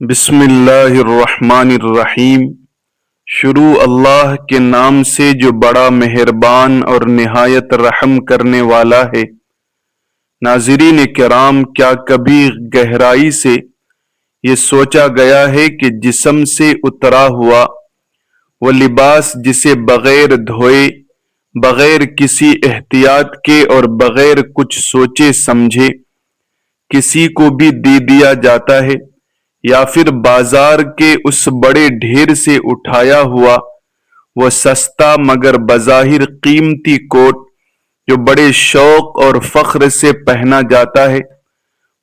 بسم اللہ الرحمن الرحیم۔ شروع اللہ کے نام سے جو بڑا مہربان اور نہایت رحم کرنے والا ہے۔ ناظرین کرام، کیا کبھی گہرائی سے یہ سوچا گیا ہے کہ جسم سے اترا ہوا وہ لباس جسے بغیر دھوئے، بغیر کسی احتیاط کے اور بغیر کچھ سوچے سمجھے کسی کو بھی دے دیا جاتا ہے، یا پھر بازار کے اس بڑے ڈھیر سے اٹھایا ہوا وہ سستا مگر بظاہر قیمتی کوٹ جو بڑے شوق اور فخر سے پہنا جاتا ہے،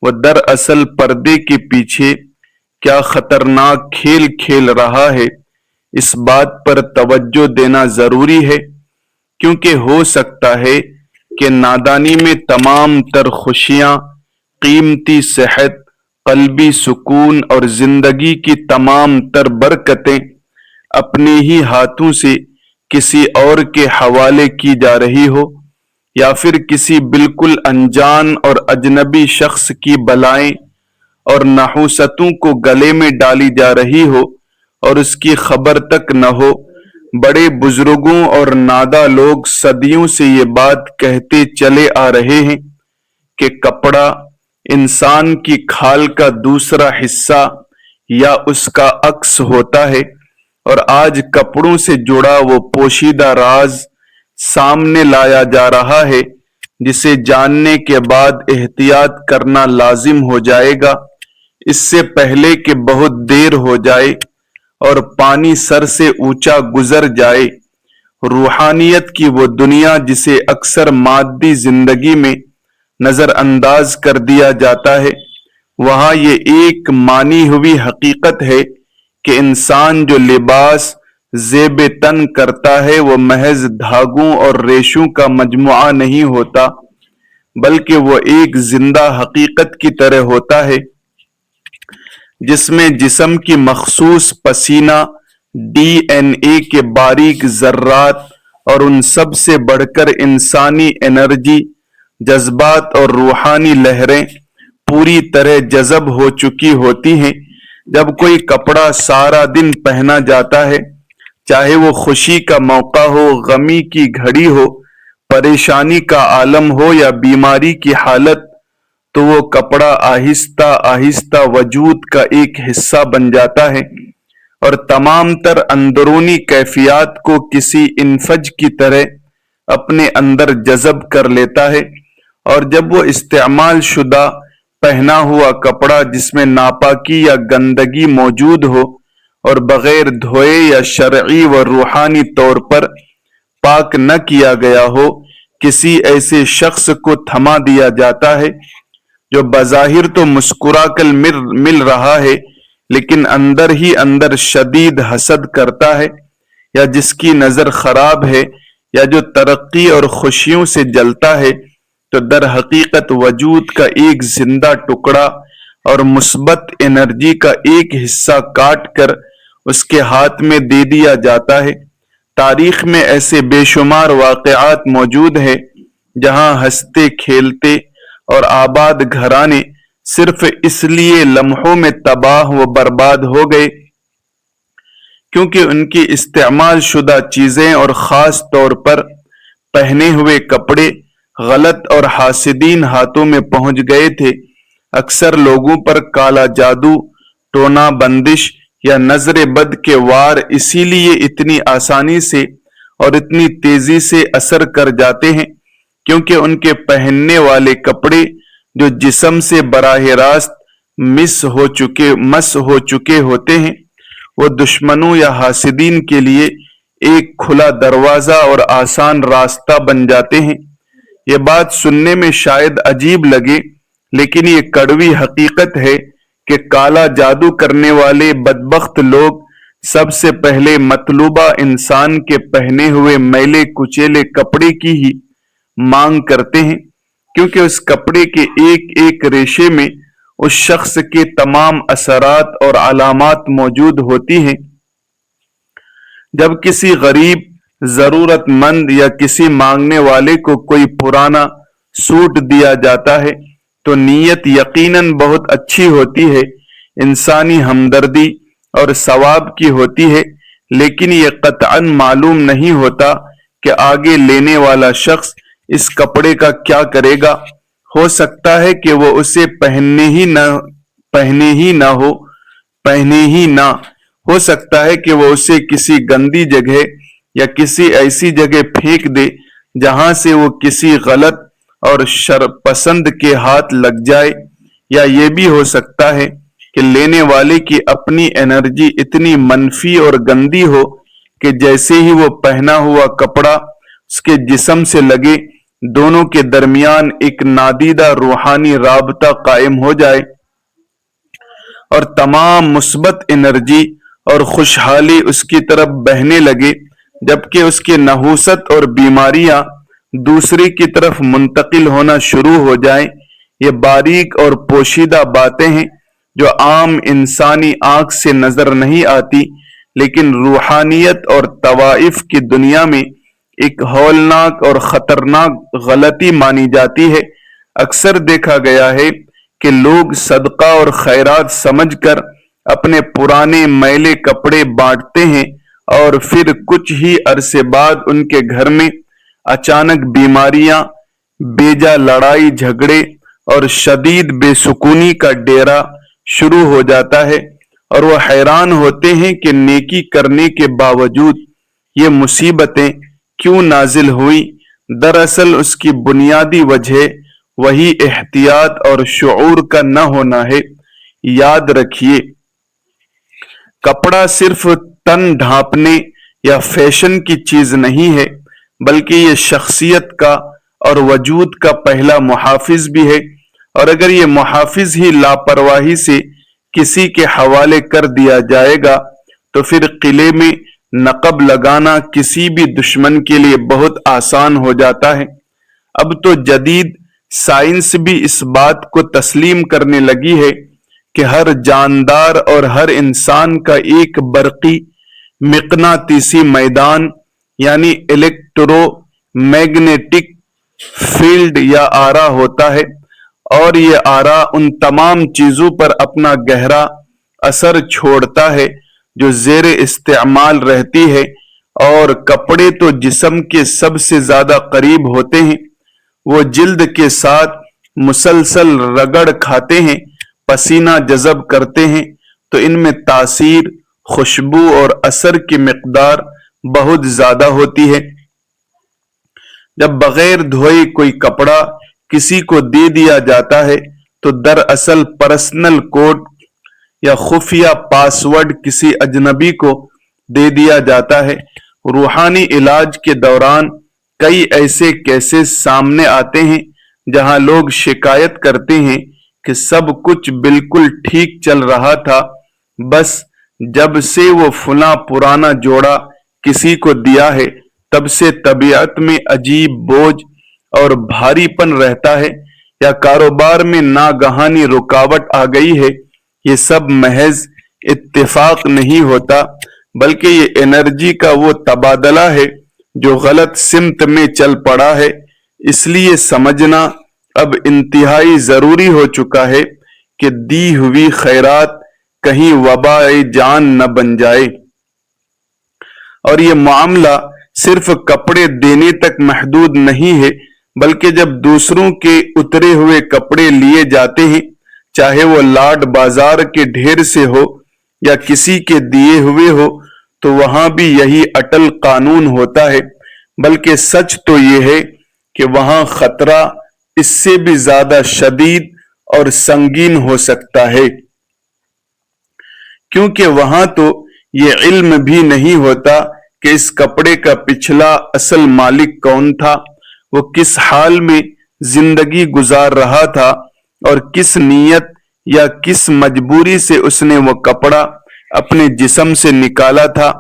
وہ دراصل پردے کے پیچھے کیا خطرناک کھیل کھیل رہا ہے، اس بات پر توجہ دینا ضروری ہے، کیونکہ ہو سکتا ہے کہ نادانی میں تمام تر خوشیاں، قیمتی صحت، قلبی سکون اور زندگی کی تمام تر برکتیں اپنے ہی ہاتھوں سے کسی اور کے حوالے کی جا رہی ہو، یا پھر کسی بالکل انجان اور اجنبی شخص کی بلائیں اور نحوستوں کو گلے میں ڈالی جا رہی ہو اور اس کی خبر تک نہ ہو۔ بڑے بزرگوں اور ناداں لوگ صدیوں سے یہ بات کہتے چلے آ رہے ہیں کہ کپڑا انسان کی کھال کا دوسرا حصہ یا اس کا عکس ہوتا ہے، اور آج کپڑوں سے جڑا وہ پوشیدہ راز سامنے لایا جا رہا ہے جسے جاننے کے بعد احتیاط کرنا لازم ہو جائے گا، اس سے پہلے کہ بہت دیر ہو جائے اور پانی سر سے اونچا گزر جائے۔ روحانیت کی وہ دنیا جسے اکثر مادی زندگی میں نظر انداز کر دیا جاتا ہے، وہاں یہ ایک مانی ہوئی حقیقت ہے کہ انسان جو لباس زیب تن کرتا ہے وہ محض دھاگوں اور ریشوں کا مجموعہ نہیں ہوتا، بلکہ وہ ایک زندہ حقیقت کی طرح ہوتا ہے جس میں جسم کی مخصوص پسینہ، ڈی این اے کے باریک ذرات اور ان سب سے بڑھ کر انسانی انرجی، جذبات اور روحانی لہریں پوری طرح جذب ہو چکی ہوتی ہیں۔ جب کوئی کپڑا سارا دن پہنا جاتا ہے، چاہے وہ خوشی کا موقع ہو، غمی کی گھڑی ہو، پریشانی کا عالم ہو یا بیماری کی حالت، تو وہ کپڑا آہستہ آہستہ وجود کا ایک حصہ بن جاتا ہے اور تمام تر اندرونی کیفیات کو کسی انفج کی طرح اپنے اندر جذب کر لیتا ہے۔ اور جب وہ استعمال شدہ پہنا ہوا کپڑا جس میں ناپاکی یا گندگی موجود ہو اور بغیر دھوئے یا شرعی و روحانی طور پر پاک نہ کیا گیا ہو، کسی ایسے شخص کو تھما دیا جاتا ہے جو بظاہر تو مسکرا کر مل رہا ہے لیکن اندر ہی اندر شدید حسد کرتا ہے، یا جس کی نظر خراب ہے، یا جو ترقی اور خوشیوں سے جلتا ہے، تو در حقیقت وجود کا ایک زندہ ٹکڑا اور مثبت انرجی کا ایک حصہ کاٹ کر اس کے ہاتھ میں دے دیا جاتا ہے۔ تاریخ میں ایسے بے شمار واقعات موجود ہیں جہاں ہنستے کھیلتے اور آباد گھرانے صرف اس لیے لمحوں میں تباہ و برباد ہو گئے کیونکہ ان کی استعمال شدہ چیزیں اور خاص طور پر پہنے ہوئے کپڑے غلط اور حاسدین ہاتھوں میں پہنچ گئے تھے۔ اکثر لوگوں پر کالا جادو، ٹونا بندش یا نظر بد کے وار اسی لیے اتنی آسانی سے اور اتنی تیزی سے اثر کر جاتے ہیں کیونکہ ان کے پہننے والے کپڑے جو جسم سے براہ راست مس ہو چکے ہوتے ہیں، وہ دشمنوں یا حاسدین کے لیے ایک کھلا دروازہ اور آسان راستہ بن جاتے ہیں۔ یہ بات سننے میں شاید عجیب لگے، لیکن یہ کڑوی حقیقت ہے کہ کالا جادو کرنے والے بدبخت لوگ سب سے پہلے مطلوبہ انسان کے پہنے ہوئے میلے کچیلے کپڑے کی ہی مانگ کرتے ہیں، کیونکہ اس کپڑے کے ایک ایک ریشے میں اس شخص کے تمام اثرات اور علامات موجود ہوتی ہیں۔ جب کسی غریب، ضرورت مند یا کسی مانگنے والے کو کوئی پرانا سوٹ دیا جاتا ہے تو نیت یقیناً بہت اچھی ہوتی ہے، انسانی ہمدردی اور ثواب کی ہوتی ہے، لیکن یہ قطعاً معلوم نہیں ہوتا کہ آگے لینے والا شخص اس کپڑے کا کیا کرے گا۔ ہو سکتا ہے کہ وہ اسے پہنے ہی نہ ہو سکتا ہے کہ وہ اسے کسی گندی جگہ یا کسی ایسی جگہ پھینک دے جہاں سے وہ کسی غلط اور شرپسند کے ہاتھ لگ جائے، یا یہ بھی ہو سکتا ہے کہ لینے والے کی اپنی انرجی اتنی منفی اور گندی ہو کہ جیسے ہی وہ پہنا ہوا کپڑا اس کے جسم سے لگے، دونوں کے درمیان ایک نادیدہ روحانی رابطہ قائم ہو جائے اور تمام مثبت انرجی اور خوشحالی اس کی طرف بہنے لگے، جبکہ اس کی نحوست اور بیماریاں دوسرے کی طرف منتقل ہونا شروع ہو جائیں۔ یہ باریک اور پوشیدہ باتیں ہیں جو عام انسانی آنکھ سے نظر نہیں آتی، لیکن روحانیت اور طوائف کی دنیا میں ایک ہولناک اور خطرناک غلطی مانی جاتی ہے۔ اکثر دیکھا گیا ہے کہ لوگ صدقہ اور خیرات سمجھ کر اپنے پرانے میلے کپڑے بانٹتے ہیں، اور پھر کچھ ہی عرصے بعد ان کے گھر میں اچانک بیماریاں، بیجا لڑائی جھگڑے اور شدید بے سکونی کا ڈیرا شروع ہو جاتا ہے، اور وہ حیران ہوتے ہیں کہ نیکی کرنے کے باوجود یہ مصیبتیں کیوں نازل ہوئی۔ دراصل اس کی بنیادی وجہ وہی احتیاط اور شعور کا نہ ہونا ہے۔ یاد رکھیے، کپڑا صرف تن ڈھانپنے یا فیشن کی چیز نہیں ہے، بلکہ یہ شخصیت کا اور وجود کا پہلا محافظ بھی ہے، اور اگر یہ محافظ ہی لاپرواہی سے کسی کے حوالے کر دیا جائے گا تو پھر قلعے میں نقب لگانا کسی بھی دشمن کے لیے بہت آسان ہو جاتا ہے۔ اب تو جدید سائنس بھی اس بات کو تسلیم کرنے لگی ہے کہ ہر جاندار اور ہر انسان کا ایک برقی مقناطیسی میدان یعنی الیکٹرو میگنیٹک فیلڈ یا آرا ہوتا ہے، اور یہ آرا ان تمام چیزوں پر اپنا گہرا اثر چھوڑتا ہے جو زیر استعمال رہتی ہے، اور کپڑے تو جسم کے سب سے زیادہ قریب ہوتے ہیں۔ وہ جلد کے ساتھ مسلسل رگڑ کھاتے ہیں، پسینہ جذب کرتے ہیں، تو ان میں تاثیر، خوشبو اور اثر کی مقدار بہت زیادہ ہوتی ہے۔ جب بغیر دھوئے کوئی کپڑا کسی کو دے دیا جاتا ہے تو دراصل پرسنل کوڈ یا خفیہ پاس ورڈ کسی اجنبی کو دے دیا جاتا ہے۔ روحانی علاج کے دوران کئی ایسے کیسز سامنے آتے ہیں جہاں لوگ شکایت کرتے ہیں کہ سب کچھ بالکل ٹھیک چل رہا تھا، بس جب سے وہ فلاں پرانا جوڑا کسی کو دیا ہے تب سے طبیعت میں عجیب بوجھ اور بھاری پن رہتا ہے، یا کاروبار میں ناگہانی رکاوٹ آ گئی ہے۔ یہ سب محض اتفاق نہیں ہوتا، بلکہ یہ انرجی کا وہ تبادلہ ہے جو غلط سمت میں چل پڑا ہے۔ اس لیے سمجھنا اب انتہائی ضروری ہو چکا ہے کہ دی ہوئی خیرات کہیں وباء جان نہ بن جائے۔ اور یہ معاملہ صرف کپڑے دینے تک محدود نہیں ہے، بلکہ جب دوسروں کے اترے ہوئے کپڑے لیے جاتے ہیں، چاہے وہ لاڈ بازار کے ڈھیر سے ہو یا کسی کے دیے ہوئے ہو، تو وہاں بھی یہی اٹل قانون ہوتا ہے۔ بلکہ سچ تو یہ ہے کہ وہاں خطرہ اس سے بھی زیادہ شدید اور سنگین ہو سکتا ہے، کیونکہ وہاں تو یہ علم بھی نہیں ہوتا کہ اس کپڑے کا پچھلا اصل مالک کون تھا، وہ کس حال میں زندگی گزار رہا تھا، اور کس نیت یا کس مجبوری سے اس نے وہ کپڑا اپنے جسم سے نکالا تھا۔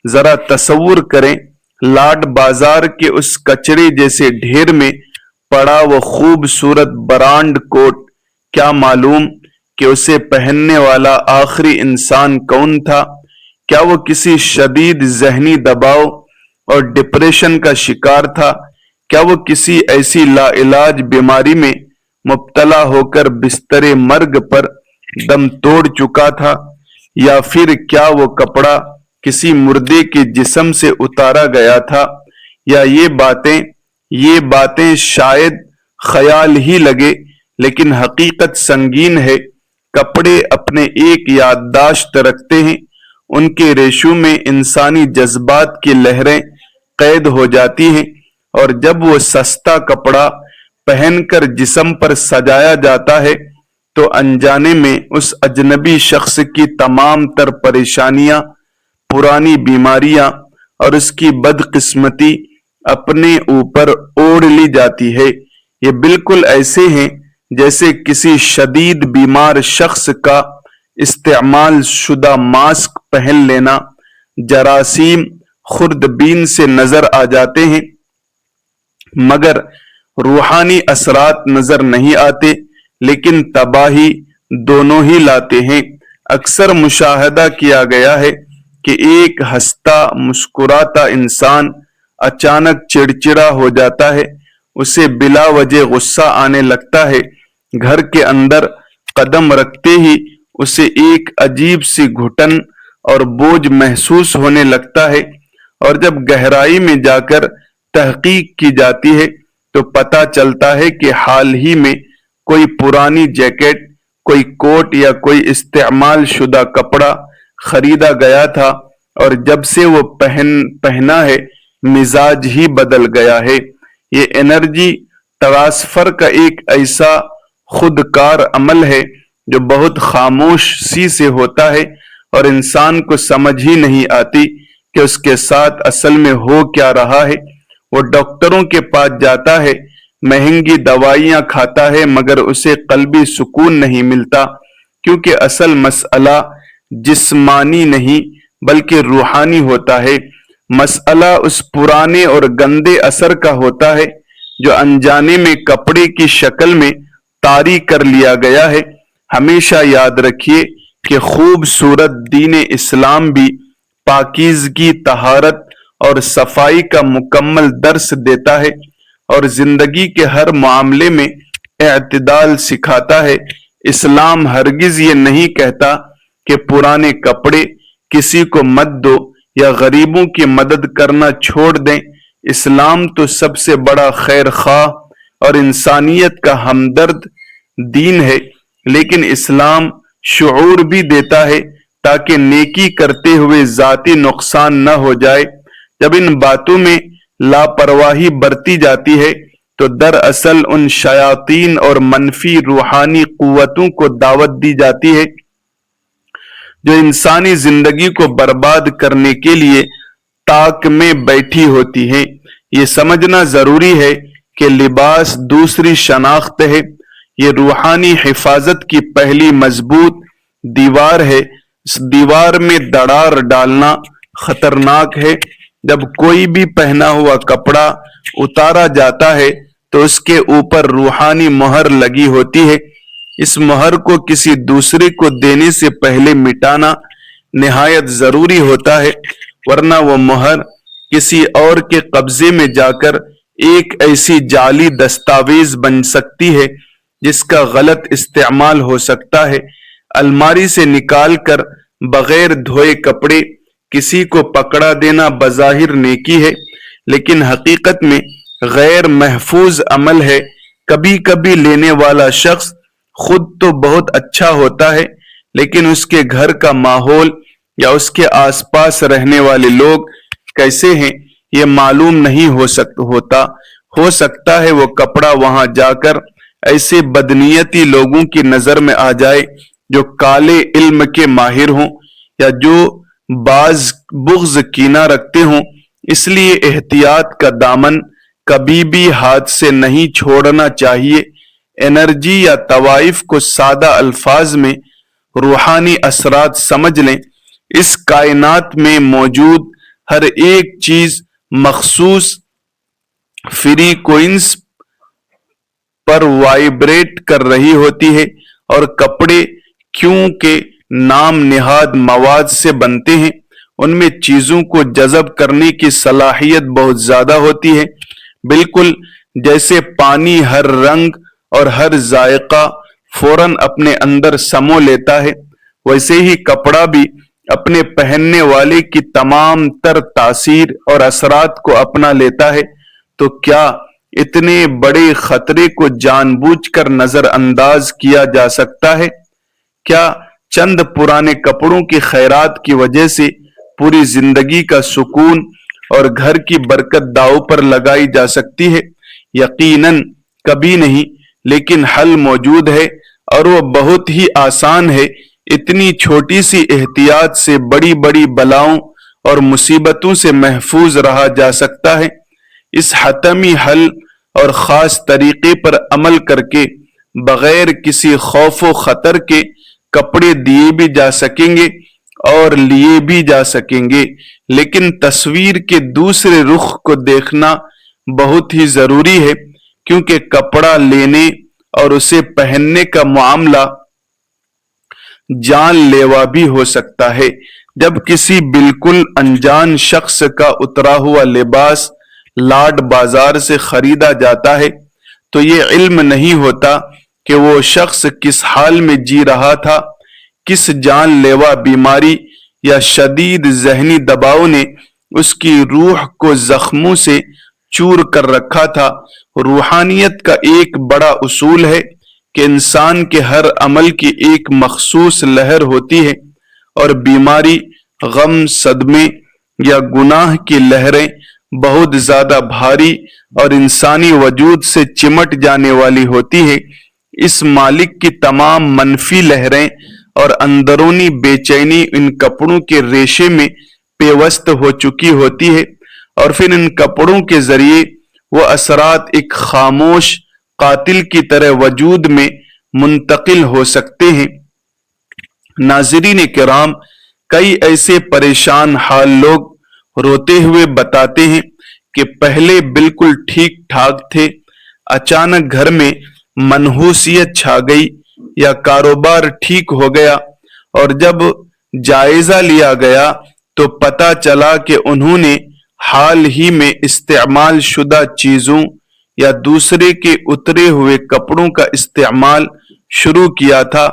ذرا تصور کریں، لاڈ بازار کے اس کچرے جیسے ڈھیر میں پڑا وہ خوبصورت برانڈ کوٹ، کیا معلوم کہ اسے پہننے والا آخری انسان کون تھا؟ کیا وہ کسی شدید ذہنی دباؤ اور ڈپریشن کا شکار تھا؟ کیا وہ کسی ایسی لا علاج بیماری میں مبتلا ہو کر بستر مرگ پر دم توڑ چکا تھا، یا پھر کیا وہ کپڑا کسی مردے کے جسم سے اتارا گیا تھا، یا یہ باتیں شاید خیال ہی لگے لیکن حقیقت سنگین ہے۔ کپڑے اپنے ایک یادداشت رکھتے ہیں، ان کے ریشوں میں انسانی جذبات کی لہریں قید ہو جاتی ہیں، اور جب وہ سستا کپڑا پہن کر جسم پر سجایا جاتا ہے تو انجانے میں اس اجنبی شخص کی تمام تر پریشانیاں، پرانی بیماریاں اور اس کی بدقسمتی اپنے اوپر اوڑھ لی جاتی ہے۔ یہ بالکل ایسے ہیں جیسے کسی شدید بیمار شخص کا استعمال شدہ ماسک پہن لینا۔ جراثیم خوردبین سے نظر آ جاتے ہیں مگر روحانی اثرات نظر نہیں آتے، لیکن تباہی دونوں ہی لاتے ہیں۔ اکثر مشاہدہ کیا گیا ہے کہ ایک ہنستا مسکراتا انسان اچانک چڑچڑا ہو جاتا ہے، اسے بلا وجہ غصہ آنے لگتا ہے، گھر کے اندر قدم رکھتے ہی اسے ایک عجیب سی گھٹن اور بوجھ محسوس ہونے لگتا ہے، اور جب گہرائی میں جا کر تحقیق کی جاتی ہے تو پتہ چلتا ہے کہ حال ہی میں کوئی پرانی جیکٹ، کوئی کوٹ یا کوئی استعمال شدہ کپڑا خریدا گیا تھا، اور جب سے وہ پہنا ہے مزاج ہی بدل گیا ہے۔ یہ انرجی ٹرانسفر کا ایک ایسا خودکار عمل ہے جو بہت خاموشی سے ہوتا ہے اور انسان کو سمجھ ہی نہیں آتی کہ اس کے ساتھ اصل میں ہو کیا رہا ہے۔ وہ ڈاکٹروں کے پاس جاتا ہے، مہنگی دوائیاں کھاتا ہے، مگر اسے قلبی سکون نہیں ملتا، کیونکہ اصل مسئلہ جسمانی نہیں بلکہ روحانی ہوتا ہے۔ مسئلہ اس پرانے اور گندے اثر کا ہوتا ہے جو انجانے میں کپڑے کی شکل میں طاری کر لیا گیا ہے۔ ہمیشہ یاد رکھیے کہ خوبصورت دین اسلام بھی پاکیزگی، طہارت اور صفائی کا مکمل درس دیتا ہے، اور زندگی کے ہر معاملے میں اعتدال سکھاتا ہے۔ اسلام ہرگز یہ نہیں کہتا کہ پرانے کپڑے کسی کو مت دو یا غریبوں کی مدد کرنا چھوڑ دیں۔ اسلام تو سب سے بڑا خیر خواہ اور انسانیت کا ہمدرد دین ہے، لیکن اسلام شعور بھی دیتا ہے تاکہ نیکی کرتے ہوئے ذاتی نقصان نہ ہو جائے۔ جب ان باتوں میں لاپرواہی برتی جاتی ہے تو دراصل ان شیاطین اور منفی روحانی قوتوں کو دعوت دی جاتی ہے جو انسانی زندگی کو برباد کرنے کے لیے طاق میں بیٹھی ہوتی ہیں۔ یہ سمجھنا ضروری ہے کہ لباس دوسری شناخت ہے، یہ روحانی حفاظت کی پہلی مضبوط دیوار ہے۔ اس دیوار میں دراڑ ڈالنا خطرناک ہے۔ جب کوئی بھی پہنا ہوا کپڑا اتارا جاتا ہے تو اس کے اوپر روحانی مہر لگی ہوتی ہے۔ اس مہر کو کسی دوسرے کو دینے سے پہلے مٹانا نہایت ضروری ہوتا ہے، ورنہ وہ مہر کسی اور کے قبضے میں جا کر ایک ایسی جعلی دستاویز بن سکتی ہے جس کا غلط استعمال ہو سکتا ہے۔ الماری سے نکال کر بغیر دھوئے کپڑے کسی کو پکڑا دینا بظاہر نیکی ہے، لیکن حقیقت میں غیر محفوظ عمل ہے۔ کبھی کبھی لینے والا شخص خود تو بہت اچھا ہوتا ہے، لیکن اس کے گھر کا ماحول یا اس کے آس پاس رہنے والے لوگ کیسے ہیں یہ معلوم نہیں ہوتا۔ ہو سکتا ہے وہ کپڑا وہاں جا کر ایسے بدنیتی لوگوں کی نظر میں آ جائے جو کالے علم کے ماہر ہوں یا جو بعض بغض کینہ رکھتے ہوں۔ اس لیے احتیاط کا دامن کبھی بھی ہاتھ سے نہیں چھوڑنا چاہیے۔ انرجی یا طوائف کو سادہ الفاظ میں روحانی اثرات سمجھ لیں۔ اس کائنات میں موجود ہر ایک چیز مخصوص فریکوئنس پر وائبریٹ کر رہی ہوتی ہے، اور کپڑے کیونکہ نام نہاد مواد سے بنتے ہیں ان میں چیزوں کو جذب کرنے کی صلاحیت بہت زیادہ ہوتی ہے، بالکل جیسے پانی ہر رنگ اور ہر ذائقہ فوراً اپنے اندر سمو لیتا ہے، ویسے ہی کپڑا بھی اپنے پہننے والے کی تمام تر تاثیر اور اثرات کو اپنا لیتا ہے۔ تو کیا اتنے بڑے خطرے کو جان بوجھ کر نظر انداز کیا جا سکتا ہے؟ کیا چند پرانے کپڑوں کی خیرات کی وجہ سے پوری زندگی کا سکون اور گھر کی برکت داؤ پر لگائی جا سکتی ہے؟ یقیناً کبھی نہیں، لیکن حل موجود ہے اور وہ بہت ہی آسان ہے۔ اتنی چھوٹی سی احتیاط سے بڑی بڑی بلاؤں اور مصیبتوں سے محفوظ رہا جا سکتا ہے۔ اس حتمی حل اور خاص طریقے پر عمل کر کے بغیر کسی خوف و خطر کے کپڑے دیے بھی جا سکیں گے اور لیے بھی جا سکیں گے، لیکن تصویر کے دوسرے رخ کو دیکھنا بہت ہی ضروری ہے، کیونکہ کپڑا لینے اور اسے پہننے کا معاملہ جان لیوا بھی ہو سکتا ہے۔ جب کسی بالکل انجان شخص کا اترا ہوا لباس لاڈ بازار سے خریدا جاتا ہے تو یہ علم نہیں ہوتا کہ وہ شخص کس حال میں جی رہا تھا، کس جان لیوا بیماری یا شدید ذہنی دباؤ نے اس کی روح کو زخموں سے چور کر رکھا تھا۔ روحانیت کا ایک بڑا اصول ہے کہ انسان کے ہر عمل کی ایک مخصوص لہر ہوتی ہے، اور بیماری، غم، صدمے یا گناہ کی لہریں بہت زیادہ بھاری اور انسانی وجود سے چمٹ جانے والی ہوتی ہے۔ اس مالک کی تمام منفی لہریں اور اندرونی بے چینی ان کپڑوں کے ریشے میں پیوست ہو چکی ہوتی ہے، اور پھر ان کپڑوں کے ذریعے وہ اثرات ایک خاموش قاتل کی طرح وجود میں منتقل ہو سکتے ہیں۔ ناظرین کرام، کئی ایسے پریشان حال لوگ روتے ہوئے بتاتے ہیں کہ پہلے بالکل ٹھیک ٹھاک تھے، اچانک گھر میں منحوسیت چھا گئی یا کاروبار ٹھیک ہو گیا، اور جب جائزہ لیا گیا تو پتہ چلا کہ انہوں نے حال ہی میں استعمال شدہ چیزوں یا دوسرے کے اترے ہوئے کپڑوں کا استعمال شروع کیا تھا،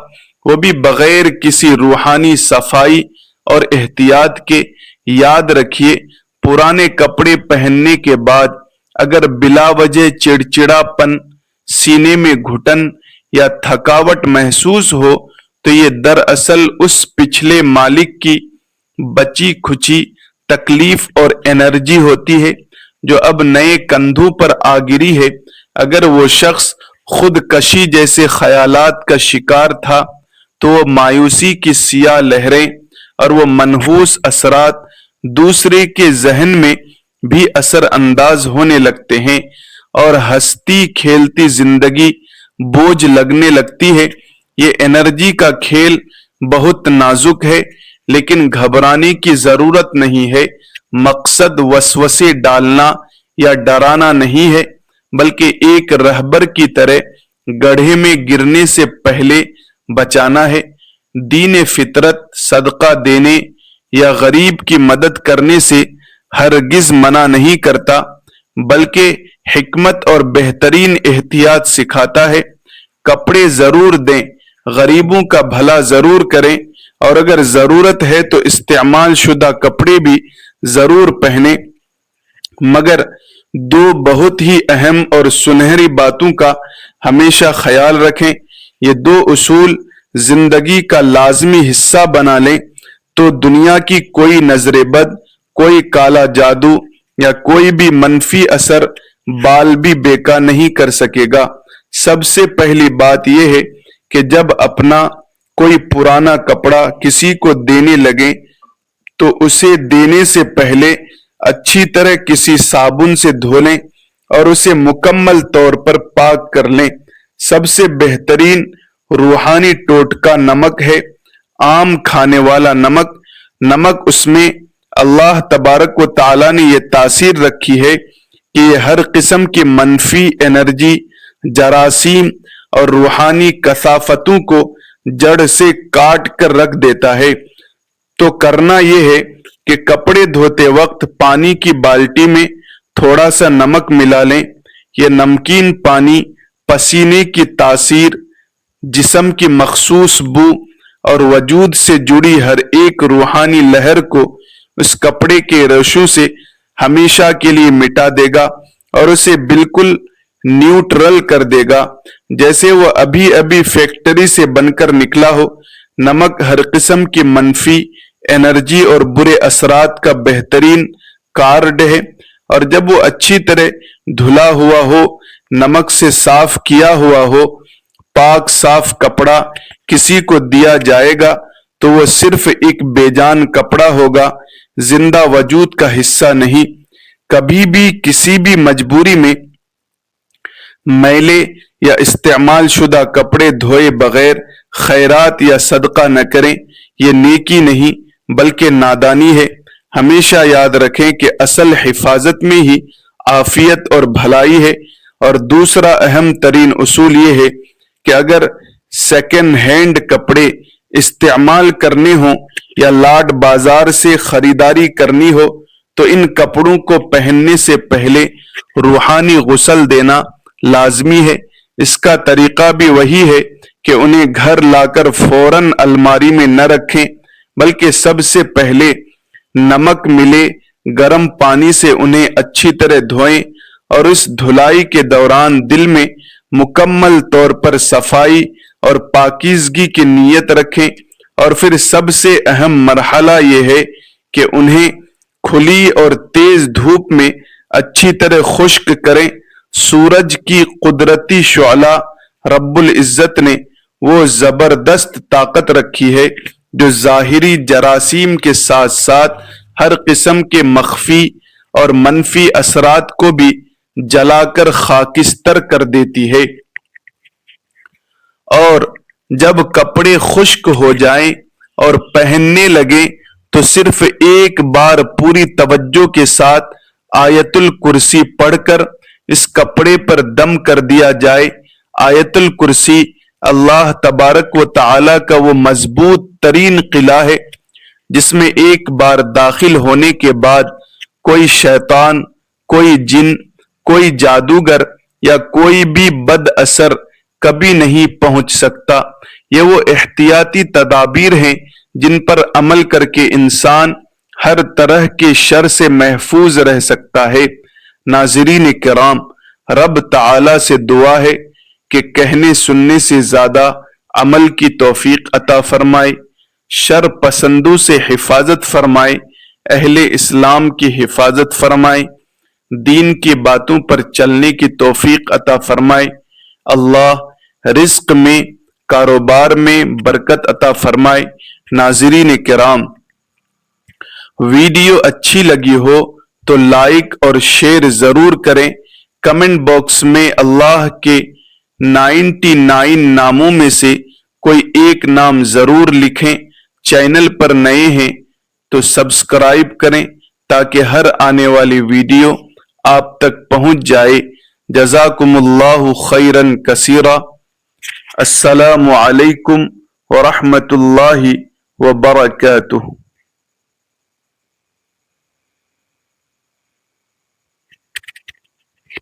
وہ بھی بغیر کسی روحانی صفائی اور احتیاط کے۔ یاد رکھیے، پرانے کپڑے پہننے کے بعد اگر بلا وجہ چڑچڑا پن، سینے میں گھٹن یا تھکاوٹ محسوس ہو تو یہ دراصل اس پچھلے مالک کی بچی کھچی تکلیف اور انرجی ہوتی ہے جو اب نئے کندھوں پر آ گری ہے۔ اگر وہ شخص خود کشی جیسے خیالات کا شکار تھا تو وہ مایوسی کی سیاہ لہریں اور وہ منحوس اثرات دوسرے کے ذہن میں بھی اثر انداز ہونے لگتے ہیں، اور ہستی کھیلتی زندگی بوجھ لگنے لگتی ہے۔ یہ انرجی کا کھیل بہت نازک ہے، لیکن گھبرانے کی ضرورت نہیں ہے۔ مقصد وسوسے ڈالنا یا ڈرانا نہیں ہے، بلکہ ایک رہبر کی طرح گڑھے میں گرنے سے پہلے بچانا ہے۔ دین فطرت صدقہ دینے یا غریب کی مدد کرنے سے ہرگز منع نہیں کرتا، بلکہ حکمت اور بہترین احتیاط سکھاتا ہے۔ کپڑے ضرور دیں، غریبوں کا بھلا ضرور کریں، اور اگر ضرورت ہے تو استعمال شدہ کپڑے بھی ضرور پہنیں، مگر دو بہت ہی اہم اور سنہری باتوں کا ہمیشہ خیال رکھیں۔ یہ دو اصول زندگی کا لازمی حصہ بنا لیں تو دنیا کی کوئی نظر بد، کوئی کالا جادو یا کوئی بھی منفی اثر بال بھی بیکا نہیں کر سکے گا۔ سب سے پہلی بات یہ ہے کہ جب اپنا کوئی پرانا کپڑا کسی کو دینے لگیں تو اسے دینے سے پہلے اچھی طرح کسی صابن سے دھو لیں اور اسے مکمل طور پر پاک کر لیں۔ سب سے بہترین روحانی ٹوٹکا نمک ہے، عام کھانے والا نمک۔ نمک اس میں اللہ تبارک و تعالیٰ نے یہ تاثیر رکھی ہے کہ یہ ہر قسم کی منفی انرجی، جراثیم اور روحانی کثافتوں کو جڑ سے کاٹ کر رکھ دیتا ہے۔ تو کرنا یہ ہے کہ کپڑے دھوتے وقت پانی کی بالٹی میں تھوڑا سا نمک ملا لیں۔ یہ نمکین پانی پسینے کی تاثیر جسم کی مخصوص بو اور وجود سے جڑی ہر ایک روحانی لہر کو اس کپڑے کے ریشوں سے ہمیشہ کے لیے مٹا دے گا اور اسے بالکل نیوٹرل کر دے گا، جیسے وہ ابھی ابھی فیکٹری سے بن کر نکلا ہو۔ نمک ہر قسم کی منفی انرجی اور برے اثرات کا بہترین کارڈ ہے، اور جب وہ اچھی طرح دھلا ہوا ہو، نمک سے صاف کیا ہوا ہو، پاک صاف کپڑا کسی کو دیا جائے گا تو وہ صرف ایک بے جان کپڑا ہوگا، زندہ وجود کا حصہ نہیں۔ کبھی بھی کسی بھی مجبوری میں میلے یا استعمال شدہ کپڑے دھوئے بغیر خیرات یا صدقہ نہ کریں، یہ نیکی نہیں بلکہ نادانی ہے۔ ہمیشہ یاد رکھیں کہ اصل حفاظت میں ہی عافیت اور بھلائی ہے۔ اور دوسرا اہم ترین اصول یہ ہے کہ اگر سیکنڈ ہینڈ کپڑے استعمال کرنے ہوں یا لاٹ بازار سے خریداری کرنی ہو تو ان کپڑوں کو پہننے سے پہلے روحانی غسل دینا لازمی ہے۔ اس کا طریقہ بھی وہی ہے کہ انہیں گھر لا کر فوراً الماری میں نہ رکھیں، بلکہ سب سے پہلے نمک ملے گرم پانی سے انہیں اچھی طرح دھوئیں، اور اس دھلائی کے دوران دل میں مکمل طور پر صفائی اور پاکیزگی کی نیت رکھیں۔ اور پھر سب سے اہم مرحلہ یہ ہے کہ انہیں کھلی اور تیز دھوپ میں اچھی طرح خشک کریں۔ سورج کی قدرتی شعلہ رب العزت نے وہ زبردست طاقت رکھی ہے جو ظاہری جراثیم کے ساتھ ساتھ ہر قسم کے مخفی اور منفی اثرات کو بھی جلا کر خاکستر کر دیتی ہے۔ اور جب کپڑے خشک ہو جائیں اور پہننے لگیں تو صرف ایک بار پوری توجہ کے ساتھ آیت الکرسی پڑھ کر اس کپڑے پر دم کر دیا جائے۔ آیت الکرسی اللہ تبارک و تعالی کا وہ مضبوط ترین قلعہ ہے جس میں ایک بار داخل ہونے کے بعد کوئی شیطان، کوئی جن، کوئی جادوگر یا کوئی بھی بد اثر کبھی نہیں پہنچ سکتا۔ یہ وہ احتیاطی تدابیر ہیں جن پر عمل کر کے انسان ہر طرح کے شر سے محفوظ رہ سکتا ہے۔ ناظرین کرام، رب تعالی سے دعا ہے کہ کہنے سننے سے زیادہ عمل کی توفیق عطا فرمائے، شر پسندوں سے حفاظت فرمائے، اہل اسلام کی حفاظت فرمائے، دین کی باتوں پر چلنے کی توفیق عطا فرمائے۔ اللہ رزق میں، کاروبار میں برکت عطا فرمائے۔ ناظرین کرام، ویڈیو اچھی لگی ہو تو لائک اور شیئر ضرور کریں۔ کمنٹ باکس میں اللہ کے 99 ناموں میں سے کوئی ایک نام ضرور لکھیں۔ چینل پر نئے ہیں تو سبسکرائب کریں تاکہ ہر آنے والی ویڈیو آپ تک پہنچ جائے۔ جزاکم اللہ خیرا کثیرا۔ السلام علیکم ورحمۃ اللہ وبرکاتہ۔